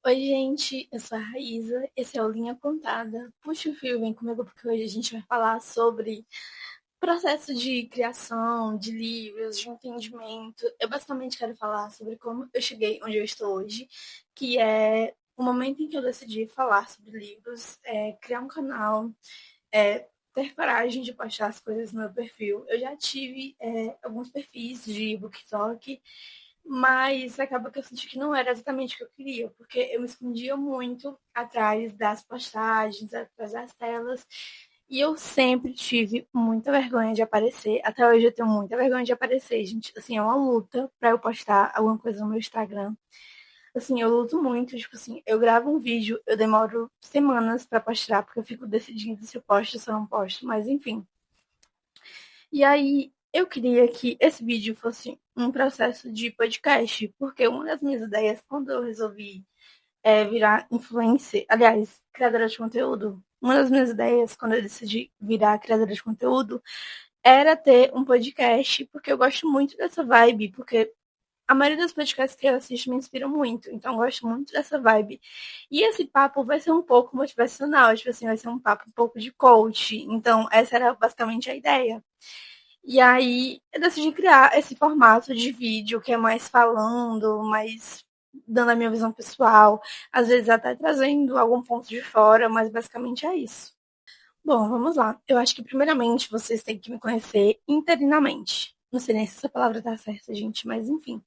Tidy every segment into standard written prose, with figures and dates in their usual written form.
Oi, gente, eu sou a Raíza, esse é o Linha Contada. Puxa o fio, vem comigo, porque hoje a gente vai falar sobre processo de criação, de livros, de entendimento. Eu basicamente quero falar sobre como eu cheguei onde eu estou hoje, que é o momento em que eu decidi falar sobre livros, criar um canal, ter coragem de postar as coisas no meu perfil. Eu já tive alguns perfis de BookTok, mas acaba que eu senti que não era exatamente o que eu queria, porque eu me escondia muito atrás das postagens, atrás das telas, e eu sempre tive muita vergonha de aparecer. Até hoje eu tenho muita vergonha de aparecer, gente. Assim, é uma luta pra eu postar alguma coisa no meu Instagram. Assim, eu luto muito, tipo assim, eu gravo um vídeo, eu demoro semanas pra postar, porque eu fico decidindo se eu posto ou se eu não posto, mas enfim. E aí, eu queria que esse vídeo fosse um processo de podcast, porque uma das minhas ideias, quando eu resolvi virar influencer, aliás, criadora de conteúdo, uma das minhas ideias, quando eu decidi virar criadora de conteúdo, era ter um podcast, porque eu gosto muito dessa vibe, porque a maioria dos podcasts que eu assisto me inspiram muito, então eu gosto muito dessa vibe. E esse papo vai ser um pouco motivacional, tipo assim, vai ser um papo um pouco de coach, então essa era basicamente a ideia. E aí eu decidi criar esse formato de vídeo que é mais falando, mais dando a minha visão pessoal, às vezes até trazendo algum ponto de fora, mas basicamente é isso. Bom, vamos lá. Eu acho que primeiramente vocês têm que me conhecer internamente. Não sei nem se essa palavra tá certa, gente, mas enfim.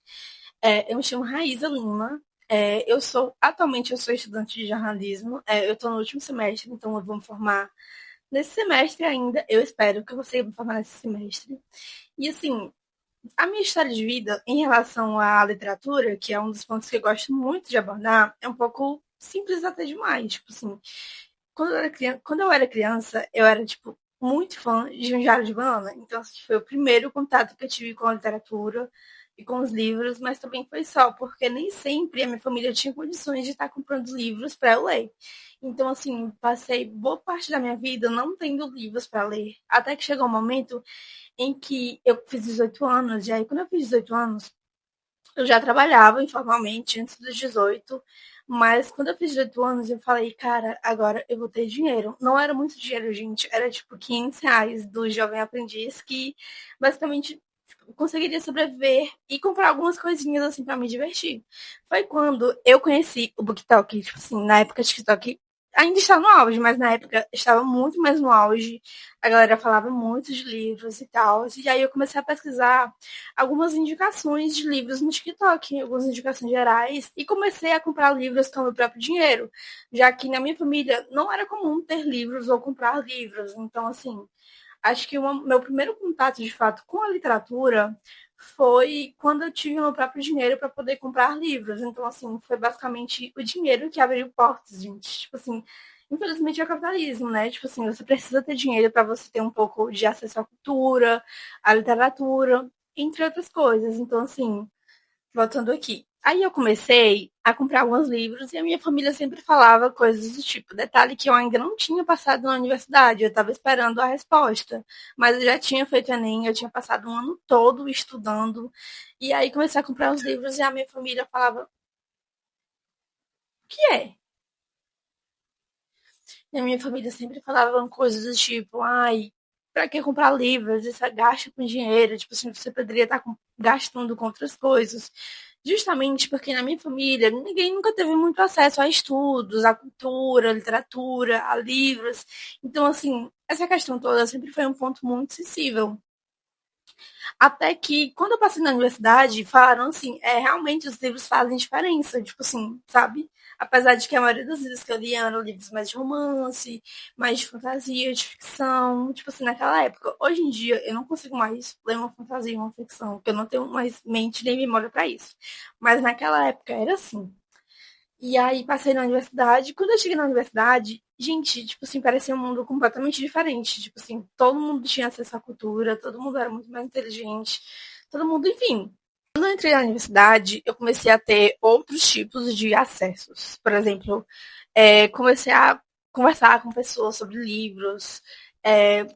Eu me chamo Raíza Lima. Atualmente eu sou estudante de jornalismo. Eu estou no último semestre, então eu vou me formar nesse semestre ainda. Eu espero que eu consiga me formar nesse semestre. E assim, a minha história de vida em relação à literatura, que é um dos pontos que eu gosto muito de abordar, é um pouco simples até demais. Tipo assim, quando eu era criança, eu era, tipo, muito fã de um Diário de Banana. Então, assim, foi o primeiro contato que eu tive com a literatura e com os livros, mas também foi só, porque nem sempre a minha família tinha condições de estar comprando livros para eu ler. Então, assim, passei boa parte da minha vida não tendo livros para ler. Até que chegou um momento em que eu fiz 18 anos, e aí quando eu fiz 18 anos, eu já trabalhava informalmente antes dos 18, mas quando eu fiz 18 anos, eu falei, cara, agora eu vou ter dinheiro. Não era muito dinheiro, gente, era tipo R$ 500 do Jovem Aprendiz, que basicamente tipo, conseguiria sobreviver e comprar algumas coisinhas assim pra me divertir. Foi quando eu conheci o BookTok, tipo assim, na época o TikTok ainda está no auge, mas na época estava muito mais no auge. A galera falava muito de livros e tal. E aí eu comecei a pesquisar algumas indicações de livros no TikTok, algumas indicações gerais, e comecei a comprar livros com o meu próprio dinheiro, já que na minha família não era comum ter livros ou comprar livros. Então, assim, acho que meu primeiro contato de fato com a literatura foi quando eu tive o meu próprio dinheiro para poder comprar livros. Então, assim, foi basicamente o dinheiro que abriu portas, gente. Tipo assim, infelizmente é o capitalismo, né? Tipo assim, você precisa ter dinheiro para você ter um pouco de acesso à cultura, à literatura, entre outras coisas. Então, assim, voltando aqui. Aí eu comecei a comprar alguns livros e a minha família sempre falava coisas do tipo. Detalhe que eu ainda não tinha passado na universidade, eu estava esperando a resposta. Mas eu já tinha feito Enem, eu tinha passado um ano todo estudando. E aí comecei a comprar os livros e a minha família falava: o que é? E a minha família sempre falava coisas do tipo: ai, pra que comprar livros? Isso é gasto com dinheiro. Tipo assim, você poderia estar gastando com outras coisas. Justamente porque na minha família ninguém nunca teve muito acesso a estudos, a cultura, a literatura, a livros. Então, assim, essa questão toda sempre foi um ponto muito sensível. Até que, quando eu passei na universidade, falaram assim, realmente os livros fazem diferença, tipo assim, sabe? Apesar de que a maioria dos livros que eu li eram livros mais de romance, mais de fantasia, de ficção, tipo assim, naquela época. Hoje em dia, eu não consigo mais ler uma fantasia, uma ficção, porque eu não tenho mais mente nem memória para isso. Mas naquela época era assim. E aí passei na universidade. Quando eu cheguei na universidade, gente, tipo assim, parecia um mundo completamente diferente. Tipo assim, todo mundo tinha acesso à cultura, todo mundo era muito mais inteligente, todo mundo, enfim. Quando eu entrei na universidade, eu comecei a ter outros tipos de acessos. Por exemplo, comecei a conversar com pessoas sobre livros, é,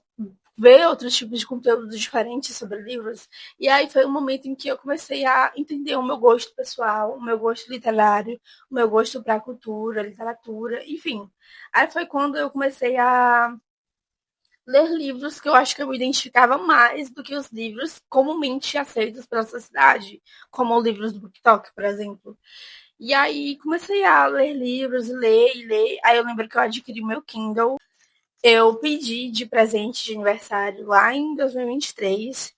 ver outros tipos de conteúdo diferentes sobre livros. E aí foi um momento em que eu comecei a entender o meu gosto pessoal, o meu gosto literário, o meu gosto para cultura, literatura, enfim. Aí foi quando eu comecei a ler livros que eu acho que eu me identificava mais do que os livros comumente aceitos pela sociedade, como os livros do BookTok, por exemplo. E aí comecei a ler livros, ler e ler. Aí eu lembro que eu adquiri o meu Kindle. Eu pedi de presente de aniversário lá em 2023.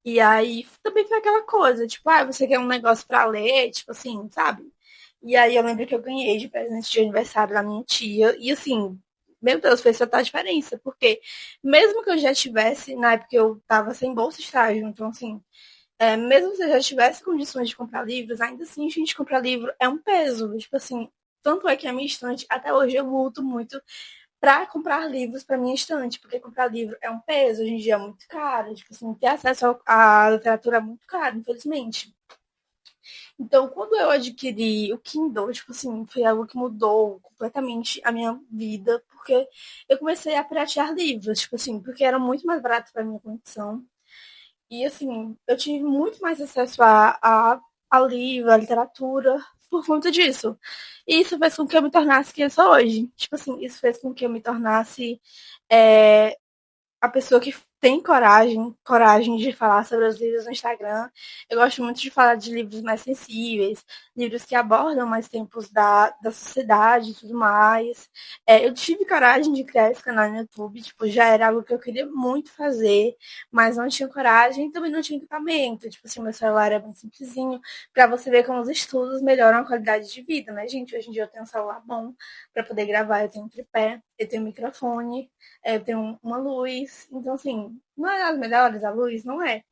E aí também foi aquela coisa, tipo, ah, você quer um negócio pra ler, tipo assim, sabe? E aí eu lembro que eu ganhei de presente de aniversário da minha tia. E assim, meu Deus, fez total diferença. Porque mesmo que eu já tivesse, na época eu tava sem bolsa de estágio, então assim, mesmo se eu já tivesse condições de comprar livros, ainda assim, a gente comprar livro é um peso. Tipo assim, tanto é que a minha estante, até hoje, eu luto muito para comprar livros para minha estante, porque comprar livro é um peso, hoje em dia é muito caro, tipo assim, ter acesso à literatura é muito caro, infelizmente. Então, quando eu adquiri o Kindle, tipo assim, foi algo que mudou completamente a minha vida, porque eu comecei a piratear livros, tipo assim, porque era muito mais barato para minha condição. E assim, eu tive muito mais acesso a livro, a literatura, por conta disso. E isso fez com que eu me tornasse quem eu sou hoje. Tipo assim, isso fez com que eu me tornasse é, a pessoa que tem coragem de falar sobre os livros no Instagram. Eu gosto muito de falar de livros mais sensíveis, livros que abordam mais tempos da sociedade e tudo mais. Eu tive coragem de criar esse canal no YouTube, tipo, já era algo que eu queria muito fazer, mas não tinha coragem e também não tinha equipamento. Tipo assim, meu celular é bem simplesinho, para você ver como os estudos melhoram a qualidade de vida, né, gente? Hoje em dia eu tenho um celular bom para poder gravar, eu tenho um tripé, eu tenho um microfone, tem uma luz. Então, assim, não é das melhores a luz, não é.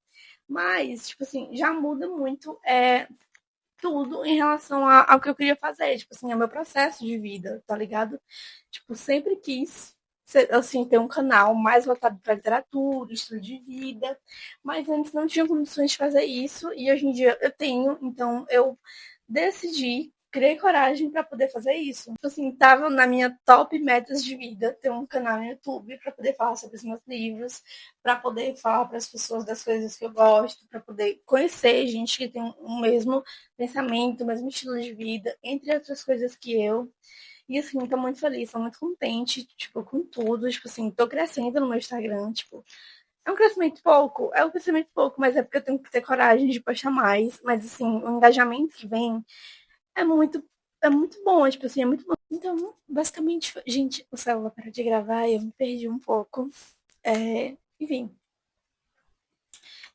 Mas, tipo assim, já muda muito tudo em relação ao que eu queria fazer. Tipo assim, é o meu processo de vida, tá ligado? Tipo, sempre quis assim, ter um canal mais voltado para literatura, estilo de vida, mas antes não tinha condições de fazer isso e hoje em dia eu tenho, então eu decidi, criei coragem para poder fazer isso. Tipo assim, tava na minha top metas de vida ter um canal no YouTube para poder falar sobre os meus livros, para poder falar para as pessoas das coisas que eu gosto, para poder conhecer gente que tem o mesmo pensamento, o mesmo estilo de vida, entre outras coisas que eu. E assim, tô muito feliz, tô muito contente, tipo, com tudo. Tipo assim, tô crescendo no meu Instagram, tipo, é um crescimento pouco, mas é porque eu tenho que ter coragem de postar mais. Mas assim, o engajamento que vem é muito, é muito bom, tipo assim, é muito bom. Então, basicamente, gente, o celular parou de gravar e eu me perdi um pouco. Enfim.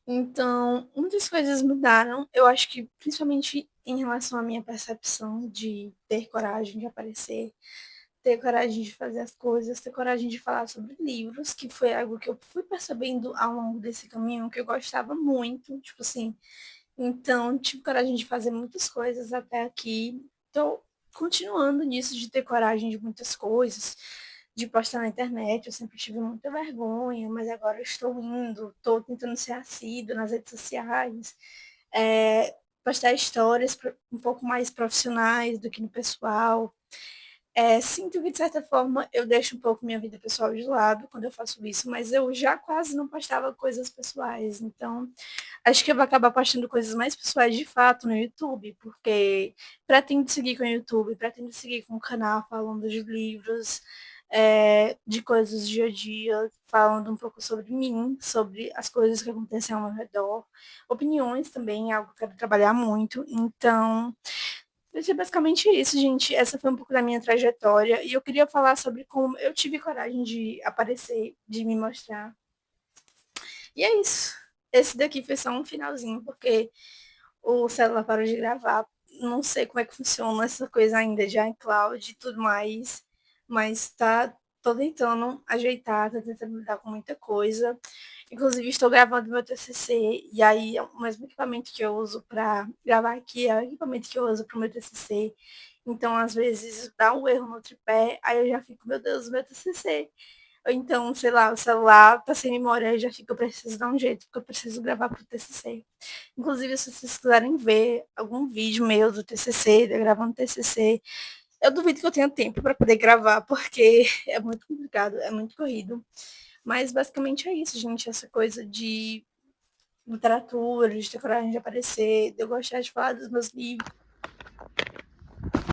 Então, muitas coisas mudaram. Eu acho que principalmente em relação à minha percepção de ter coragem de aparecer, ter coragem de fazer as coisas, ter coragem de falar sobre livros, que foi algo que eu fui percebendo ao longo desse caminho, que eu gostava muito, tipo assim. Então, tive coragem de fazer muitas coisas até aqui. Estou continuando nisso, de ter coragem de muitas coisas, de postar na internet. Eu sempre tive muita vergonha, mas agora eu estou indo, estou tentando ser assídua nas redes sociais, postar histórias um pouco mais profissionais do que no pessoal. Sinto que, de certa forma, eu deixo um pouco minha vida pessoal de lado quando eu faço isso, mas eu já quase não postava coisas pessoais. Então, acho que eu vou acabar postando coisas mais pessoais de fato no YouTube, porque pretendo seguir com o YouTube, pretendo seguir com o canal falando de livros, de coisas do dia a dia, falando um pouco sobre mim, sobre as coisas que acontecem ao meu redor, opiniões também, é algo que eu quero trabalhar muito. Então, vai ser basicamente isso, gente. Essa foi um pouco da minha trajetória e eu queria falar sobre como eu tive coragem de aparecer, de me mostrar. E é isso. Esse daqui foi só um finalzinho, porque o celular parou de gravar. Não sei como é que funciona essa coisa ainda de iCloud e tudo mais, mas tô tentando ajeitar, tô tentando lidar com muita coisa. Inclusive, estou gravando meu TCC, e aí o mesmo equipamento que eu uso para gravar aqui é o equipamento que eu uso para o meu TCC. Então, às vezes, dá um erro no tripé, aí eu já fico, meu Deus, meu TCC. Ou então, sei lá, o celular tá sem memória, e já fica, eu preciso dar um jeito, porque eu preciso gravar pro TCC. Inclusive, se vocês quiserem ver algum vídeo meu do TCC, de eu gravando TCC, eu duvido que eu tenha tempo para poder gravar, porque é muito complicado, é muito corrido. Mas basicamente é isso, gente. Essa coisa de literatura, de ter coragem de aparecer, de eu gostar de falar dos meus livros.